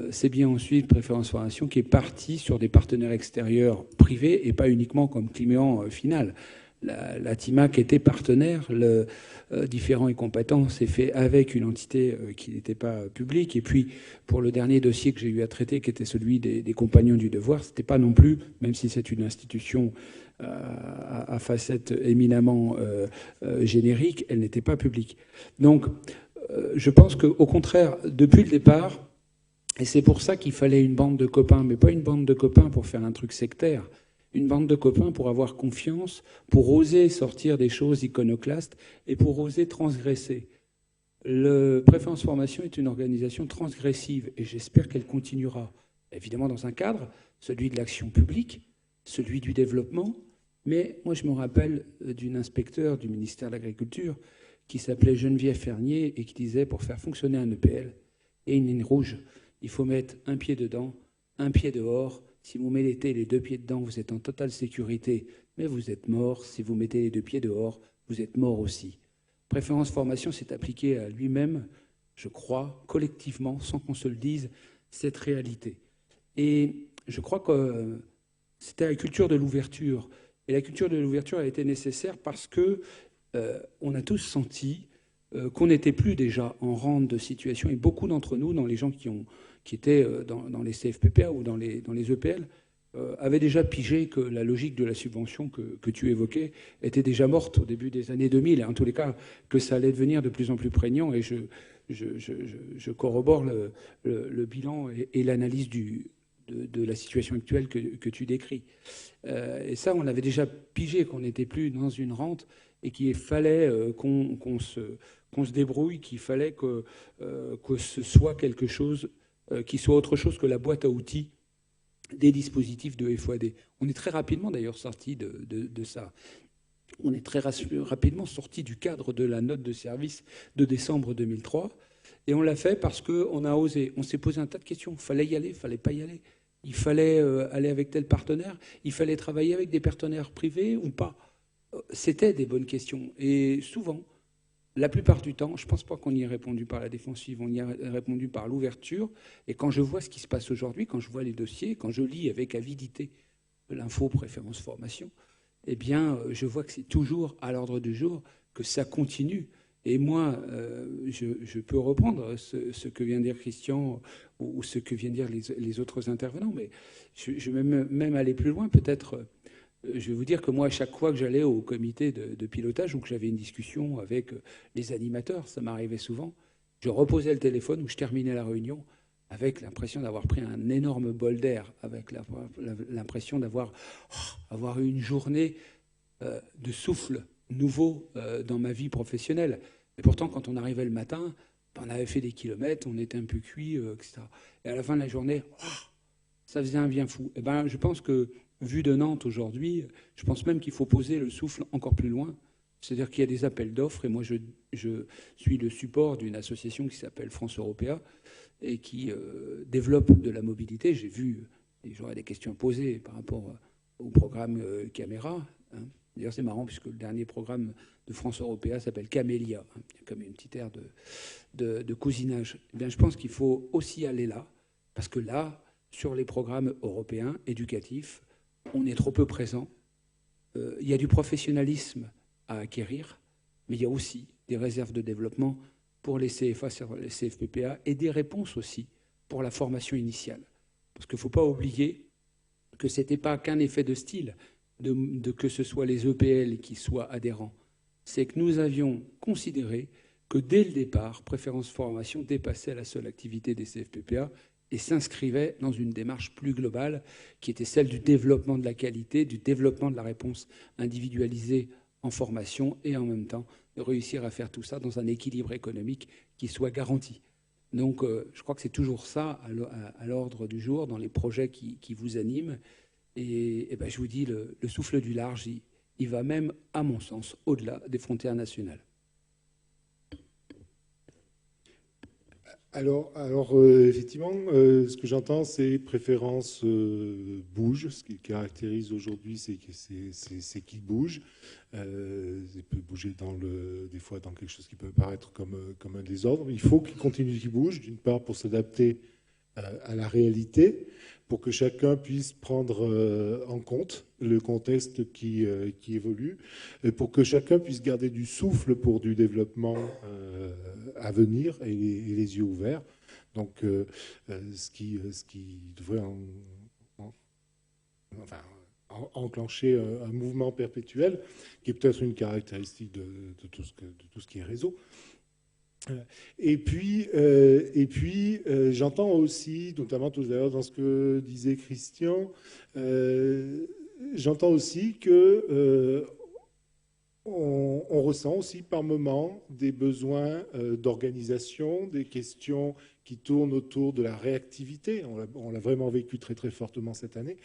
C'est bien ensuite Préférence Formation qui est parti sur des partenaires extérieurs privés et pas uniquement comme client final. La TIMAC était partenaire. Différents et compétents s'est fait avec une entité qui n'était pas publique. Et puis, pour le dernier dossier que j'ai eu à traiter, qui était celui des Compagnons du Devoir, c'était pas non plus, même si c'est une institution à facette éminemment générique, elle n'était pas publique. Donc, je pense qu'au contraire, depuis le départ, et c'est pour ça qu'il fallait une bande de copains, mais pas une bande de copains pour faire un truc sectaire, une bande de copains pour avoir confiance, pour oser sortir des choses iconoclastes et pour oser transgresser. Le Préférence Formation est une organisation transgressive et j'espère qu'elle continuera, évidemment dans un cadre, celui de l'action publique, celui du développement. Mais moi, je me rappelle d'une inspecteur du ministère de l'Agriculture qui s'appelait Geneviève Fernier et qui disait, pour faire fonctionner un EPL et une ligne rouge, il faut mettre un pied dedans, un pied dehors. Si vous mettez les 2 pieds dedans, vous êtes en totale sécurité, mais vous êtes mort. Si vous mettez les 2 pieds dehors, vous êtes mort aussi. Préférence Formation s'est appliqué à lui-même, je crois, collectivement, sans qu'on se le dise, cette réalité. Et je crois que c'était la culture de l'ouverture. Et la culture de l'ouverture a été nécessaire parce que on a tous senti qu'on n'était plus déjà en rente de situation. Et beaucoup d'entre nous, dans les gens qui étaient dans les CFPPA ou dans les EPL, avaient déjà pigé que la logique de la subvention que tu évoquais était déjà morte au début des années 2000. Et en tous les cas, que ça allait devenir de plus en plus prégnant. Et je corrobore le bilan et l'analyse de la situation actuelle que tu décris. Et ça, on avait déjà pigé qu'on n'était plus dans une rente et qu'il fallait qu'on se débrouille, qu'il fallait que ce soit quelque chose qui soit autre chose que la boîte à outils des dispositifs de FOAD. On est très rapidement d'ailleurs sorti de ça. On est très rapidement sorti du cadre de la note de service de décembre 2003 et on l'a fait parce qu'on a osé. On s'est posé un tas de questions. Il fallait y aller, il ne fallait pas y aller. Il fallait aller avec tel partenaire. Il fallait travailler avec des partenaires privés ou pas. C'était des bonnes questions. Et souvent, la plupart du temps, je ne pense pas qu'on y ait répondu par la défensive, on y a répondu par l'ouverture. Et quand je vois ce qui se passe aujourd'hui, quand je vois les dossiers, quand je lis avec avidité l'info Préférence Formation, eh bien, je vois que c'est toujours à l'ordre du jour, que ça continue. Et moi, je peux reprendre ce que vient de dire Christian ou ce que viennent dire les autres intervenants, mais je vais même aller plus loin, peut-être. Je vais vous dire que moi, à chaque fois que j'allais au comité de pilotage ou que j'avais une discussion avec les animateurs, ça m'arrivait souvent, je reposais le téléphone ou je terminais la réunion avec l'impression d'avoir pris un énorme bol d'air, avec l'impression d'avoir eu une journée de souffle nouveau dans ma vie professionnelle. Et pourtant, quand on arrivait le matin, on avait fait des kilomètres, on était un peu cuit, etc. Et à la fin de la journée, ça faisait un bien fou. Et ben, je pense que, vu de Nantes aujourd'hui, je pense même qu'il faut poser le souffle encore plus loin. C'est-à-dire qu'il y a des appels d'offres, et moi je suis le support d'une association qui s'appelle France Européa et qui développe de la mobilité. J'ai vu, et j'aurais des questions posées par rapport au programme Caméra. Hein. D'ailleurs, c'est marrant puisque le dernier programme de France Européa s'appelle Camélia. Hein. Il y a comme une petite aire de cousinage. Eh bien, je pense qu'il faut aussi aller là, parce que là, sur les programmes européens éducatifs, on est trop peu présent. Il y a du professionnalisme à acquérir, mais il y a aussi des réserves de développement pour les CFA, les CFPPA, et des réponses aussi pour la formation initiale. Parce qu'il ne faut pas oublier que ce n'était pas qu'un effet de style, que ce soit les EPL qui soient adhérents. C'est que nous avions considéré que dès le départ, Préférence Formation dépassait la seule activité des CFPPA et s'inscrivait dans une démarche plus globale qui était celle du développement de la qualité, du développement de la réponse individualisée en formation et en même temps de réussir à faire tout ça dans un équilibre économique qui soit garanti. Donc je crois que c'est toujours ça à l'ordre du jour dans les projets qui vous animent. Et ben, je vous dis, le souffle du large, il va même, à mon sens, au-delà des frontières nationales. Alors effectivement, ce que j'entends, c'est préférence bouge. Ce qui caractérise aujourd'hui, c'est qu'il bouge. Il peut bouger des fois dans quelque chose qui peut paraître comme un désordre. Il faut qu'il continue qu'il bouge, d'une part pour s'adapter à la réalité, pour que chacun puisse prendre en compte le contexte qui évolue, et pour que chacun puisse garder du souffle pour du développement à venir et les yeux ouverts. Donc, ce qui devrait enclencher un mouvement perpétuel, qui est peut-être une caractéristique de tout ce qui est réseau. Et puis j'entends aussi, notamment tout à l'heure dans ce que disait Christian, j'entends aussi que on ressent aussi par moments des besoins d'organisation, des questions qui tournent autour de la réactivité. On l'a vraiment vécu très très fortement cette année.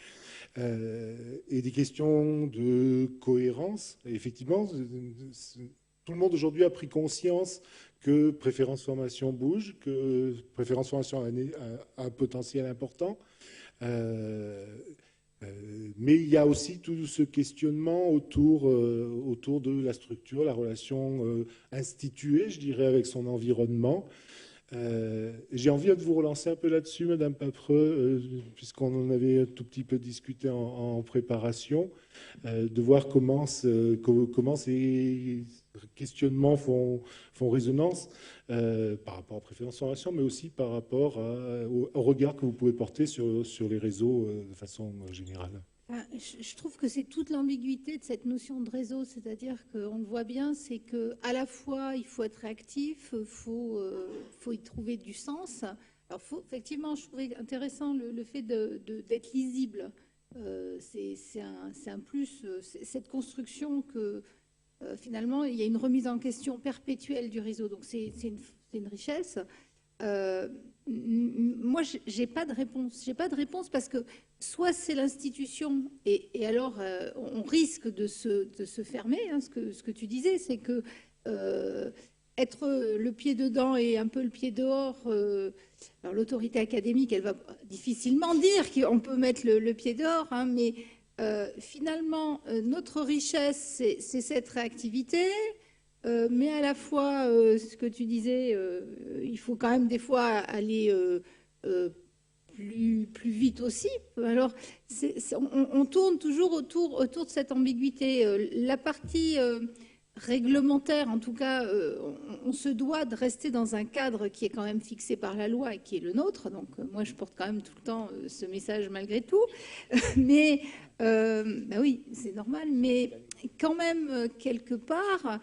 Et des questions de cohérence. Et effectivement, tout le monde aujourd'hui a pris conscience que Préférence Formation bouge, que Préférence Formation a un potentiel important. Mais il y a aussi tout ce questionnement autour de la structure, la relation instituée, je dirais, avec son environnement. J'ai envie de vous relancer un peu là-dessus, Madame Papreux, puisqu'on en avait un tout petit peu discuté en préparation, de voir comment ces questionnements font résonance par rapport à Préférence Formation, mais aussi par rapport au regard que vous pouvez porter sur les réseaux de façon générale. Je trouve que c'est toute l'ambiguïté de cette notion de réseau, c'est-à-dire qu'on le voit bien, c'est qu'à la fois il faut être réactif, il faut y trouver du sens. Alors effectivement, je trouvais intéressant le fait d'être lisible. C'est un plus, cette construction que finalement il y a une remise en question perpétuelle du réseau, donc c'est une richesse. Moi, j'ai pas de réponse. J'ai pas de réponse parce que soit c'est l'institution et alors on risque de se fermer. Hein, ce que tu disais, c'est que être le pied dedans et un peu le pied dehors. Alors l'autorité académique, elle va difficilement dire qu'on peut mettre le pied dehors, hein, mais finalement notre richesse, c'est cette réactivité. Mais à la fois, ce que tu disais, il faut quand même des fois aller plus vite aussi. Alors, on tourne toujours autour de cette ambiguïté. La partie réglementaire, en tout cas, on se doit de rester dans un cadre qui est quand même fixé par la loi et qui est le nôtre. Donc, moi, je porte quand même tout le temps ce message malgré tout. Mais, bah oui, c'est normal. Mais quand même, quelque part...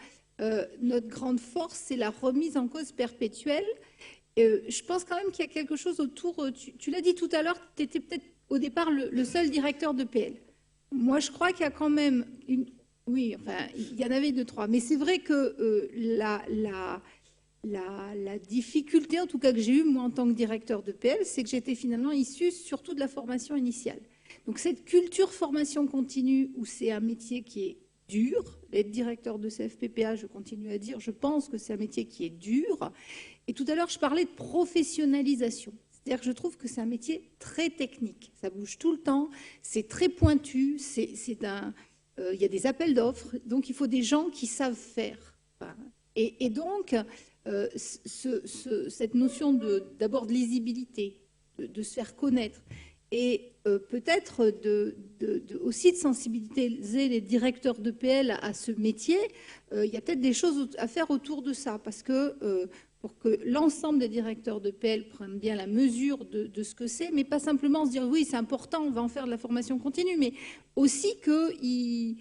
notre grande force, c'est la remise en cause perpétuelle. Je pense quand même qu'il y a quelque chose autour... Tu l'as dit tout à l'heure, tu étais peut-être au départ le seul directeur de PL. Moi, je crois qu'il y a quand même... Oui, enfin, il y en avait 2, 3. Mais c'est vrai que la difficulté, en tout cas que j'ai eue, moi, en tant que directeur de PL, c'est que j'étais finalement issue surtout de la formation initiale. Donc, cette culture formation continue, où c'est un métier qui est dur. Être directeur de CFPPA, je continue à dire, je pense que c'est un métier qui est dur. Et tout à l'heure, je parlais de professionnalisation. C'est-à-dire que je trouve que c'est un métier très technique. Ça bouge tout le temps, c'est très pointu, il y a des appels d'offres, donc il faut des gens qui savent faire. Et donc, cette notion d'abord de lisibilité, de se faire connaître, et peut-être aussi de sensibiliser les directeurs de PL à ce métier. Il y a peut-être des choses à faire autour de ça, parce que pour que l'ensemble des directeurs de PL prennent bien la mesure de ce que c'est, mais pas simplement se dire oui, c'est important, on va en faire de la formation continue, mais aussi qu'ils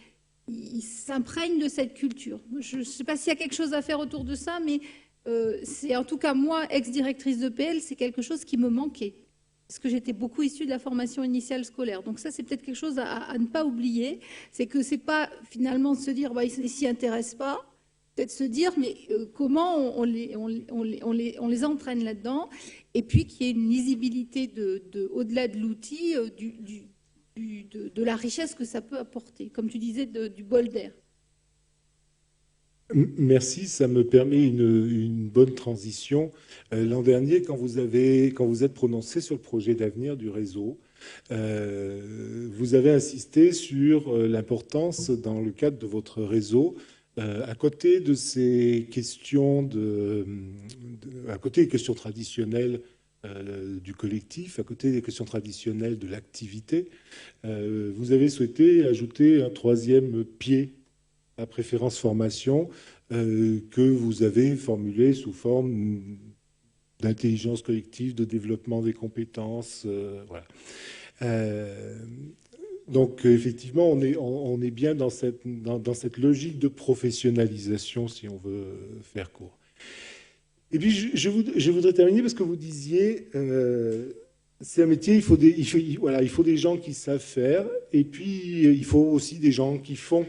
s'imprègnent de cette culture. Je ne sais pas s'il y a quelque chose à faire autour de ça, mais c'est en tout cas moi, ex-directrice de PL, c'est quelque chose qui me manquait. Parce que j'étais beaucoup issue de la formation initiale scolaire. Donc ça, c'est peut-être quelque chose à ne pas oublier. C'est que ce n'est pas finalement de se dire bah, ils ne s'y intéressent pas. Peut-être se dire mais comment on les entraîne là-dedans. Et puis qu'il y ait une lisibilité au-delà de l'outil, de la richesse que ça peut apporter. Comme tu disais, du bol d'air. Merci, ça me permet une bonne transition. L'an dernier, quand vous êtes prononcé sur le projet d'avenir du réseau, vous avez insisté sur l'importance, dans le cadre de votre réseau, à côté de ces questions à côté des questions traditionnelles du collectif, à côté des questions traditionnelles de l'activité, vous avez souhaité ajouter un 3e pied à Préférence Formation que vous avez formulé sous forme d'intelligence collective, de développement des compétences. Voilà. Donc effectivement, on est bien dans cette logique de professionnalisation, si on veut faire court. Et puis je voudrais terminer parce que vous disiez, c'est un métier, il faut des gens qui savent faire, et puis il faut aussi des gens qui font.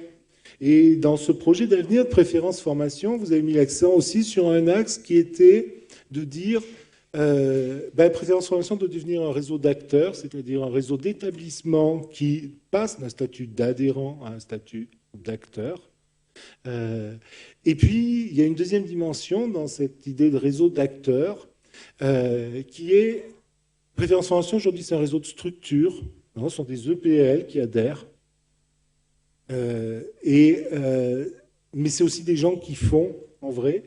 Et dans ce projet d'avenir de préférence formation, vous avez mis l'accent aussi sur un axe qui était de dire préférence formation doit devenir un réseau d'acteurs, c'est-à-dire un réseau d'établissements qui passe d'un statut d'adhérent à un statut d'acteur. Et puis, il y a une deuxième dimension dans cette idée de réseau d'acteurs qui est préférence formation. Aujourd'hui, c'est un réseau de structures. Ce sont des EPL qui adhèrent. Mais c'est aussi des gens qui font, en vrai.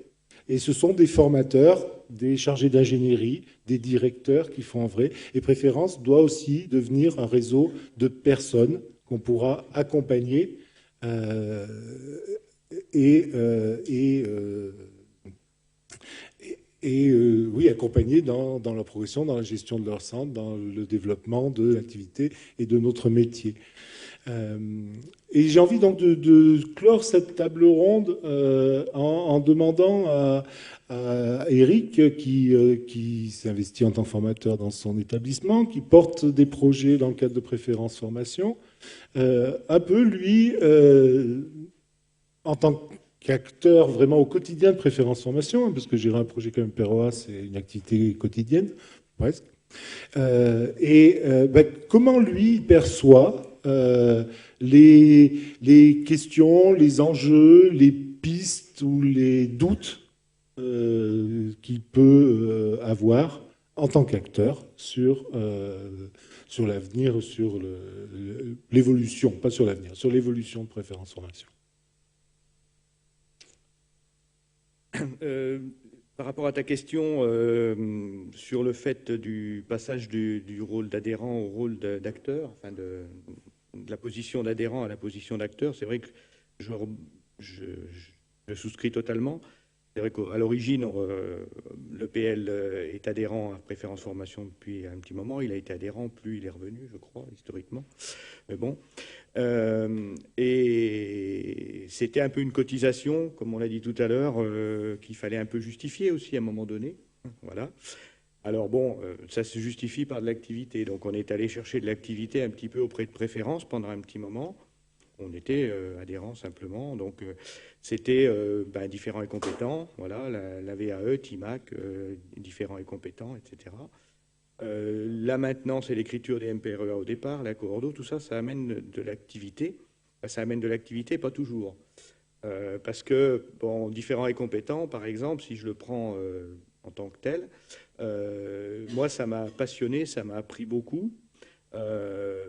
Et ce sont des formateurs, des chargés d'ingénierie, des directeurs qui font en vrai. Et Préférence doit aussi devenir un réseau de personnes qu'on pourra accompagner accompagner dans la progression, dans la gestion de leur centre, dans le développement de l'activité et de notre métier. Et j'ai envie donc de clore cette table ronde en demandant à Eric, qui s'investit en tant que formateur dans son établissement, qui porte des projets dans le cadre de Préférence Formation, un peu lui, en tant qu'acteur vraiment au quotidien de Préférence Formation, parce que gérer un projet comme PEROA, c'est une activité quotidienne, presque. Comment lui perçoit les questions, les enjeux, les pistes ou les doutes qu'il peut avoir en tant qu'acteur sur l'avenir, sur l'évolution, pas sur l'avenir, sur l'évolution de Préférence Formation. Par rapport à ta question sur le fait du passage du rôle d'adhérent au rôle d'acteur, enfin de la position d'adhérent à la position d'acteur, c'est vrai que je souscris totalement. C'est vrai qu'à l'origine, l'EPL est adhérent à Préférence Formation depuis un petit moment. Il a été adhérent, plus il est revenu, je crois, historiquement. Mais bon. Et c'était un peu une cotisation, comme on l'a dit tout à l'heure, qu'il fallait un peu justifier aussi à un moment donné. Voilà. Alors bon, ça se justifie par de l'activité. Donc on est allé chercher de l'activité un petit peu auprès de Préférence pendant un petit moment. On était adhérents simplement, donc c'était différents et compétents, voilà, la VAE, TIMAC, différents et compétents, etc. Là maintenant, c'est l'écriture des MPREA au départ, la coordo, tout ça, ça amène de l'activité. Ça amène de l'activité, pas toujours. Parce que, bon, différents et compétents, par exemple, si je le prends en tant que tel, moi, ça m'a passionné, ça m'a appris beaucoup.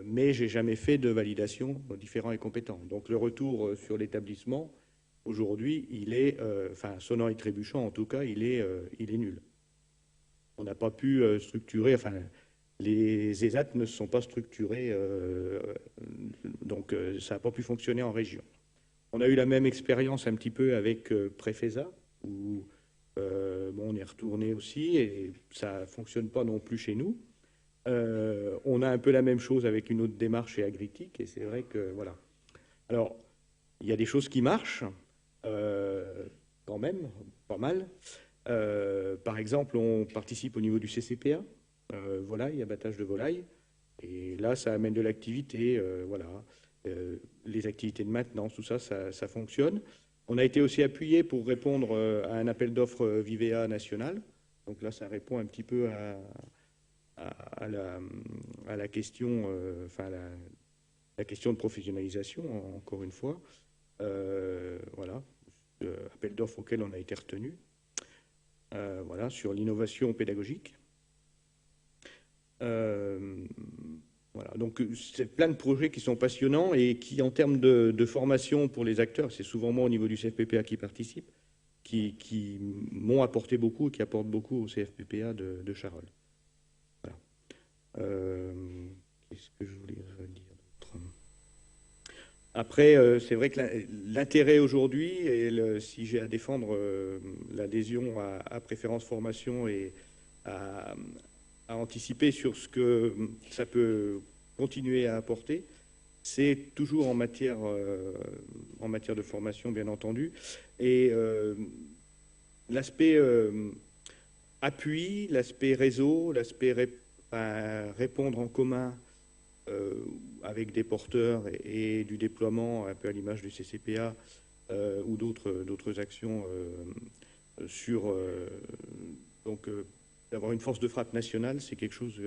Mais j'ai jamais fait de validation différents et compétents. Donc le retour sur l'établissement, aujourd'hui, il est, sonnant et trébuchant en tout cas, il est nul. On n'a pas pu structurer, les ESAT ne se sont pas structurés, donc ça n'a pas pu fonctionner en région. On a eu la même expérience un petit peu avec Préfesa, où on est retourné aussi, et ça ne fonctionne pas non plus chez nous. On a un peu la même chose avec une autre démarche chez Agritic, et c'est vrai que, voilà. Alors, il y a des choses qui marchent, quand même, pas mal. Par exemple, on participe au niveau du CCPA, volaille, abattage de volaille, et là, ça amène de l'activité, voilà. Les activités de maintenance, tout ça, ça fonctionne. On a été aussi appuyé pour répondre à un appel d'offres Vivea national, donc là, ça répond un petit peu à la question, la question de professionnalisation, encore une fois. Voilà, appel d'offres auquel on a été retenu. Voilà, sur l'innovation pédagogique. Voilà, donc c'est plein de projets qui sont passionnants et qui, en termes de formation pour les acteurs, c'est souvent moi au niveau du CFPPA qui participe, qui m'ont apporté beaucoup et qui apportent beaucoup au CFPPA de Charolles. Qu'est-ce que je voulais dire d'autre ? Après, c'est vrai que l'intérêt aujourd'hui, et si j'ai à défendre l'adhésion à Préférence Formation et à anticiper sur ce que ça peut continuer à apporter, c'est toujours en matière de formation, bien entendu, et l'aspect appui, l'aspect réseau, l'aspect répondre en commun avec des porteurs et du déploiement, un peu à l'image du CCPA ou d'autres actions donc d'avoir une force de frappe nationale, c'est quelque chose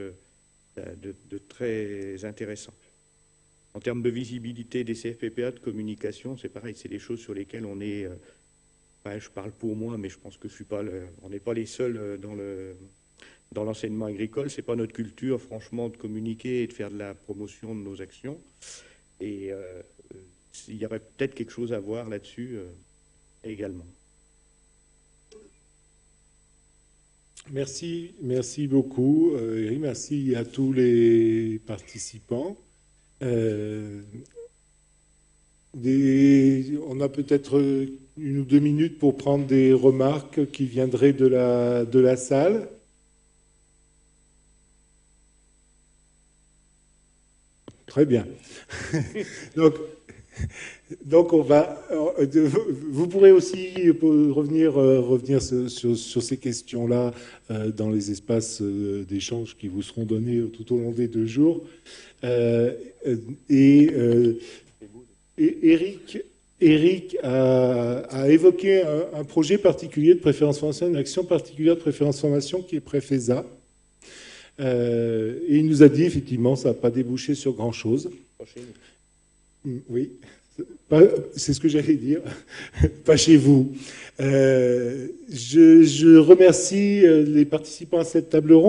de très intéressant. En termes de visibilité des CFPPA, de communication, c'est pareil, c'est des choses sur lesquelles on est... je parle pour moi, mais je pense que on n'est pas les seuls dans l'enseignement agricole. C'est pas notre culture, franchement, de communiquer et de faire de la promotion de nos actions. Et il y aurait peut-être quelque chose à voir là-dessus également. Merci beaucoup, Eric. Merci à tous les participants. On a peut-être 1 ou 2 minutes pour prendre des remarques qui viendraient de la salle. Très bien. Donc vous pourrez aussi revenir sur ces questions-là dans les espaces d'échange qui vous seront donnés tout au long des 2 jours. Eric a évoqué un projet particulier de préférence formation, une action particulière de préférence formation qui est Préfesa. Et il nous a dit, effectivement, ça n'a pas débouché sur grand-chose. Oui, c'est ce que j'allais dire. Pas chez vous. Je remercie les participants à cette table ronde.